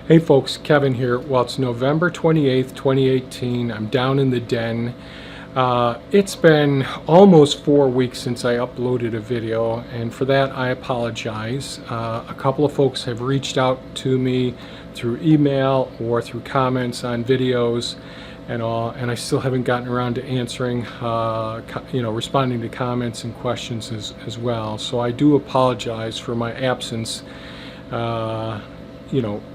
Hey folks, Kevin here. Well, it's November 28th, 2018. I'm down in the den. It's been almost 4 weeks since I uploaded a video, and for that I apologize. A couple of folks have reached out to me through email or through comments on videos and all, and I still haven't gotten around to answering, responding to comments and questions as well. So I do apologize for my absence.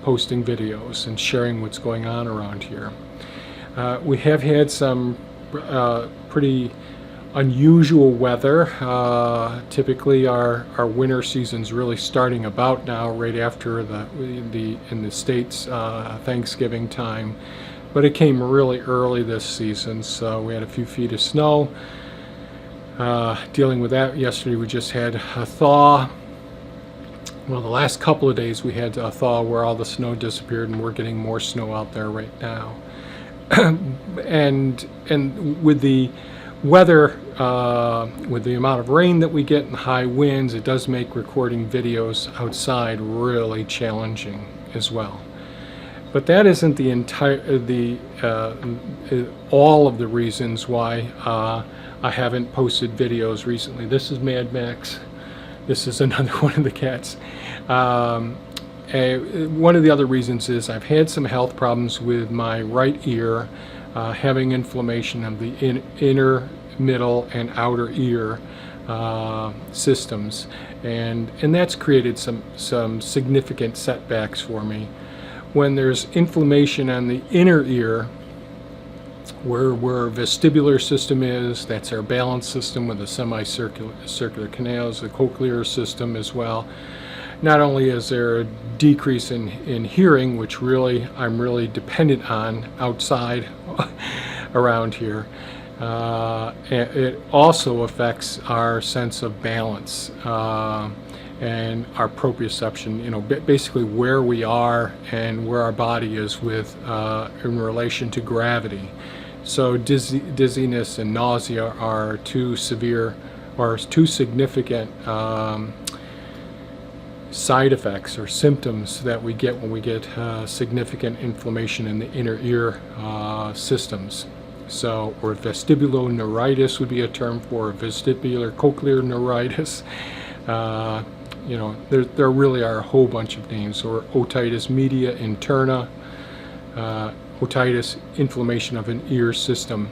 Posting videos and sharing what's going on around here. We have had some pretty unusual weather. Typically our winter season's really starting about now, right after in the States Thanksgiving time, but it came really early this season, so we had a few feet of snow. Dealing with that. Yesterday we just had a thaw. Well, the last couple of days we had a thaw where all the snow disappeared, and we're getting more snow out there right now. and with the weather, with the amount of rain that we get and high winds, it does make recording videos outside really challenging as well. But that isn't the all of the reasons why I haven't posted videos recently. This is Mad Max. This is another one of the cats. One of the other reasons is I've had some health problems with my right ear, having inflammation of the inner, middle, and outer ear systems, and that's created some significant setbacks for me. When there's inflammation on the inner ear, where our vestibular system is, that's our balance system with the semicircular canals, the cochlear system as well. Not only is there a decrease in hearing, which I'm really dependent on outside around here, it also affects our sense of balance and our proprioception, basically where we are and where our body is in relation to gravity. So dizziness and nausea are two significant side effects or symptoms that we get when we get significant inflammation in the inner ear systems. So, or vestibular neuritis would be a term for vestibular cochlear neuritis. There really are a whole bunch of names, or otitis media interna. Otitis, inflammation of an ear system,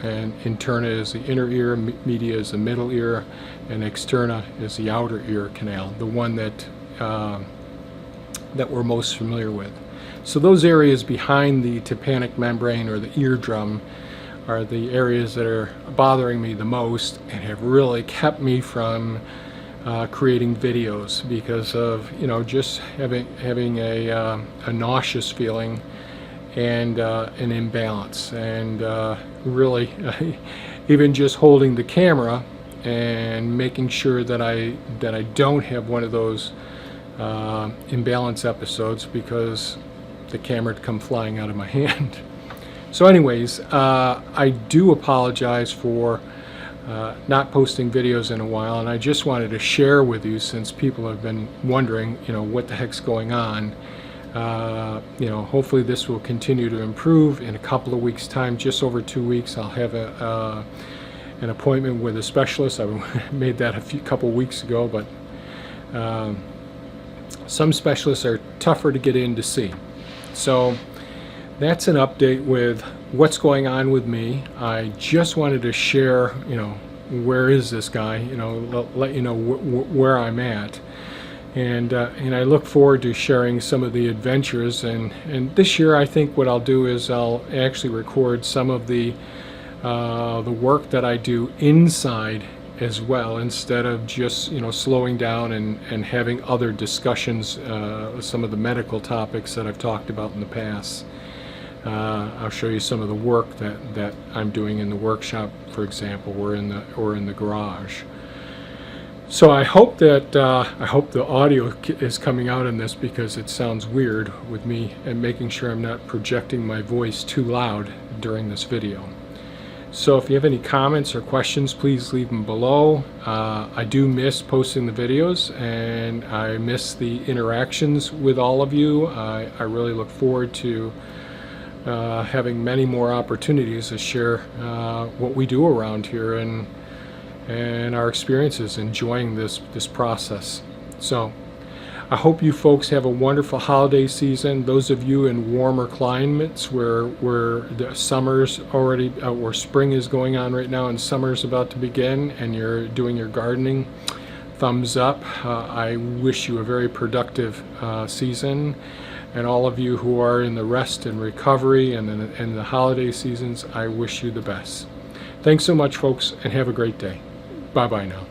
and interna is the inner ear, media is the middle ear, and externa is the outer ear canal, the one that we're most familiar with. So those areas behind the tympanic membrane or the eardrum are the areas that are bothering me the most and have really kept me from creating videos because of just having a nauseous feeling and an imbalance, and really even just holding the camera and making sure that I don't have one of those imbalance episodes, because the camera would come flying out of my hand. So anyways, I do apologize for not posting videos in a while, and I just wanted to share with you, since people have been wondering what the heck's going on. Hopefully this will continue to improve. In a couple of weeks' time, just over 2 weeks, I'll have an appointment with a specialist. I made that a couple weeks ago, but some specialists are tougher to get in to see. So that's an update with what's going on with me. I just wanted to share, where is this guy? Let you know where I'm at. And I look forward to sharing some of the adventures, and this year I think what I'll do is I'll actually record some of the work that I do inside as well, instead of just slowing down and having other discussions, some of the medical topics that I've talked about in the past. I'll show you some of the work that I'm doing in the workshop, for example, or in the garage. So I hope that the audio is coming out in this, because it sounds weird with me, and making sure I'm not projecting my voice too loud during this video. So if you have any comments or questions, please leave them below. I do miss posting the videos, and I miss the interactions with all of you. I really look forward to having many more opportunities to share what we do around here and our experiences enjoying this process. So I hope you folks have a wonderful holiday season. Those of you in warmer climates where the summer's already, where spring is going on right now and summer's about to begin, and you're doing your gardening, thumbs up. I wish you a very productive season. And all of you who are in the rest and recovery and in the holiday seasons, I wish you the best. Thanks so much, folks, and have a great day. Bye-bye now.